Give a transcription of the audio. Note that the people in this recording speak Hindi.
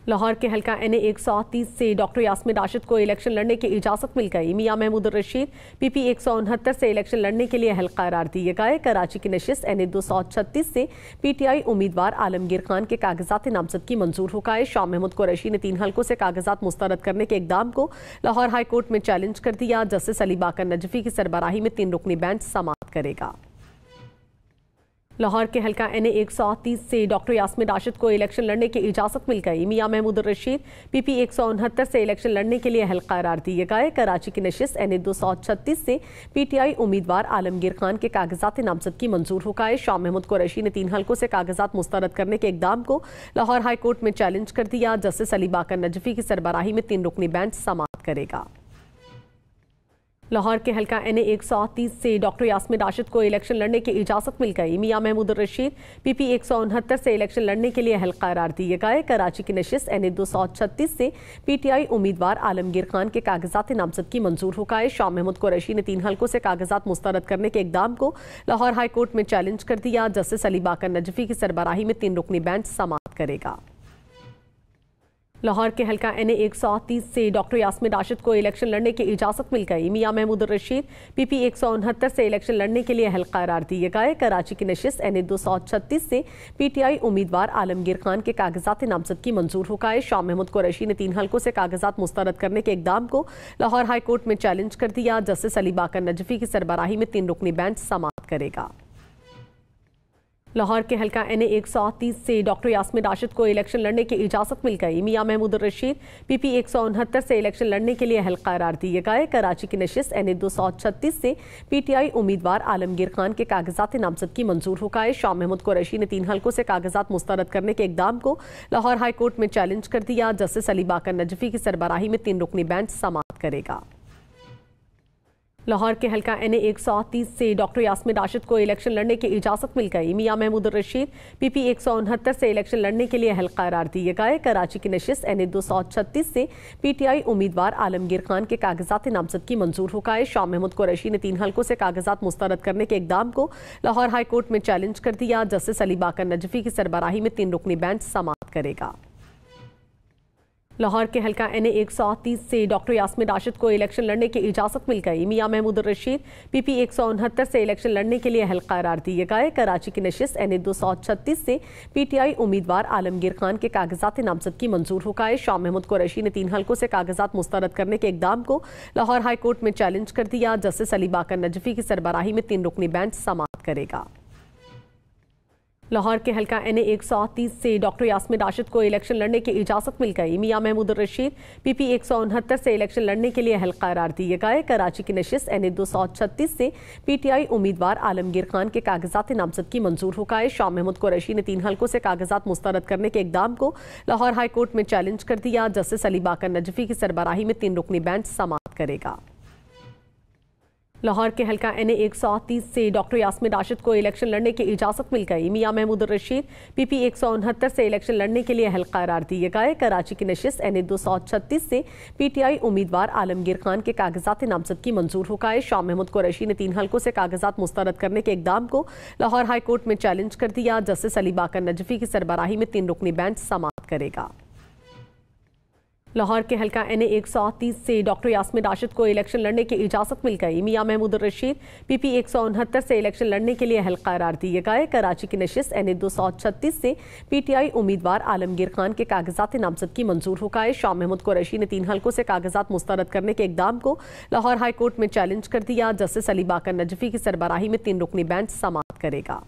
लाहौर के हल्का NA 138 से डॉक्टर यास्मीन राशिद को इलेक्शन लड़ने की इजाजत मिल गई। मियां महमूद रशीद PP 169 से इलेक्शन लड़ने के लिए हल्का करार दिए गए। कराची की नशिस्त NA 236 से PTI उम्मीदवार आलमगीर खान के कागजात नामजदगी मंजूर हो गए। शाह महमूद कुरैशी ने 3 हल्कों से कागजात मुस्तरद करने के इकदाम को लाहौर हाई कोर्ट में चैलेंज कर दिया। जस्टिस अली बाकर नजफी की सरबराही में 3 रुकनी बेंच समाअत करेगा। लाहौर के हल्का NA 138 से डॉक्टर यास्मीन राशिद को इलेक्शन लड़ने की इजाजत मिल गई। मियां महमूद रशीद PP 169 से इलेक्शन लड़ने के लिए हल्का करार दिए गए। कराची की नशिस्त NA 236 से PTI उम्मीदवार आलमगीर खान के कागजात नामजदगी मंजूर हो गए। शाह महमूद कुरैशी ने 3 हल्कों से कागजात मुस्तरद करने के इकदाम को लाहौर हाई कोर्ट में चैलेंज कर दिया। जस्टिस अली बाकर नजफी की सरबराही में 3 रुकनी बेंच समाअत करेगा। लाहौर के हल्का NA 138 से डॉक्टर यास्मीन राशिद को इलेक्शन लड़ने की इजाजत मिल गई। मियां महमूद रशीद PP 169 से इलेक्शन लड़ने के लिए हल्का करार दिए गए। कराची की नशिस्त NA 236 से PTI उम्मीदवार आलमगीर खान के कागजात नामजदगी मंजूर हो गए। शाह महमूद कुरैशी ने 3 हल्कों से कागजात मुस्तरद करने के इकदाम को लाहौर हाई कोर्ट में चैलेंज कर दिया। जस्टिस अली बाकर नजफी की सरबराही में 3 रुकनी बेंच समाअत करेगा। लाहौर के हल्का NA 138 से डॉक्टर यास्मीन राशिद को इलेक्शन लड़ने की इजाजत मिल गई। मियां महमूद रशीद PP 169 से इलेक्शन लड़ने के लिए हल्का करार दिए गए। कराची की नशिस्त NA 236 से PTI उम्मीदवार आलमगीर खान के कागजात नामजदगी मंजूर हो गए। शाह महमूद कुरैशी ने 3 हल्कों से कागजात मुस्तरद करने के इकदाम को लाहौर हाई कोर्ट में चैलेंज कर दिया। जस्टिस अली बाकर नजफी की सरबराही में 3 रुकनी बेंच समाअत करेगा। लाहौर के हल्का NA 138 से डॉक्टर यास्मीन राशिद को इलेक्शन लड़ने की इजाजत मिल गई। मियां महमूद रशीद PP 169 से इलेक्शन लड़ने के लिए हल्का करार दिए गए। कराची की नशिस्त NA 236 से PTI उम्मीदवार आलमगीर खान के कागजात नामजदगी मंजूर हो गए। शाह महमूद कुरैशी ने 3 हल्कों से कागजात मुस्तरद करने के इकदाम को लाहौर हाई कोर्ट में चैलेंज कर दिया। जस्टिस अली बाकर नजफी की सरबराही में 3 रुकनी बेंच समाअत करेगा। लाहौर के हल्का NA 138 से डॉक्टर यास्मीन राशिद को इलेक्शन लड़ने की इजाजत मिल गई। मियां महमूद रशीद PP 169 से इलेक्शन लड़ने के लिए हल्का करार दिए गए। कराची की नशिस्त NA 236 से PTI उम्मीदवार आलमगीर खान के कागजात नामजदगी मंजूर हो गए। शाह महमूद कुरैशी ने 3 हल्कों से कागजात मुस्तरद करने के इकदाम को लाहौर हाई कोर्ट में चैलेंज कर दिया। जस्टिस अली बाकर नजफी की सरबराही में 3 रुकनी बेंच समाअत करेगा। लाहौर के हल्का NA 138 से डॉक्टर यास्मीन राशिद को इलेक्शन लड़ने की इजाजत मिल गई। मियां महमूद रशीद PP 169 से इलेक्शन लड़ने के लिए हल्का करार दिए गए। कराची की नशिस्त NA 236 से PTI उम्मीदवार आलमगीर खान के कागजात नामजदगी मंजूर हो गए। शाह महमूद कुरैशी ने 3 हल्कों से कागजात मुस्तरद करने के इकदाम को लाहौर हाई कोर्ट में चैलेंज कर दिया। जस्टिस अली बाकर नजफी की सरबराही में 3 रुकनी बेंच समाअत करेगा। लाहौर के हल्का NA 138 से डॉक्टर यास्मीन राशिद को इलेक्शन लड़ने की इजाजत मिल गई। मियां महमूद रशीद PP 169 से इलेक्शन लड़ने के लिए हल्का करार दिए गए। कराची की नशिस्त NA 236 से PTI उम्मीदवार आलमगीर खान के कागजात नामजदगी मंजूर हो गए। शाह महमूद कुरैशी ने 3 हल्कों से कागजात मुस्तरद करने के इकदाम को लाहौर हाई कोर्ट में चैलेंज कर दिया। जस्टिस अली बाकर नजफी की सरबराही में 3 रुकनी बेंच समाअत करेगा। लाहौर के हल्का NA 138 से डॉक्टर यास्मीन राशिद को इलेक्शन लड़ने की इजाजत मिल गई। मियां महमूद रशीद PP 169 से इलेक्शन लड़ने के लिए हल्का करार दिए गए। कराची की नशिस्त NA 236 से PTI उम्मीदवार आलमगीर खान के कागजात नामजदगी मंजूर हो गए। शाह महमूद कुरैशी ने 3 हल्कों से कागजात मुस्तरद करने के इकदाम को लाहौर हाई कोर्ट में चैलेंज कर दिया। जस्टिस अली बाकर नजफी की सरबराही में 3 रुकनी बेंच समाअत करेगा। लाहौर के हल्का NA 138 से डॉक्टर यास्मीन राशिद को इलेक्शन लड़ने की इजाजत मिल गई। मियां महमूद रशीद PP 169 से इलेक्शन लड़ने के लिए हल्का करार दिए गए। कराची की नशिस्त NA 236 से PTI उम्मीदवार आलमगीर खान के कागजात नामजदगी मंजूर हो गए। शाह महमूद कुरैशी ने 3 हल्कों से कागजात मुस्तरद करने के इकदाम को लाहौर हाई कोर्ट में चैलेंज कर दिया। जस्टिस अली बाकर नजफी की सरबराही में 3 रुकनी बेंच समाअत करेगा।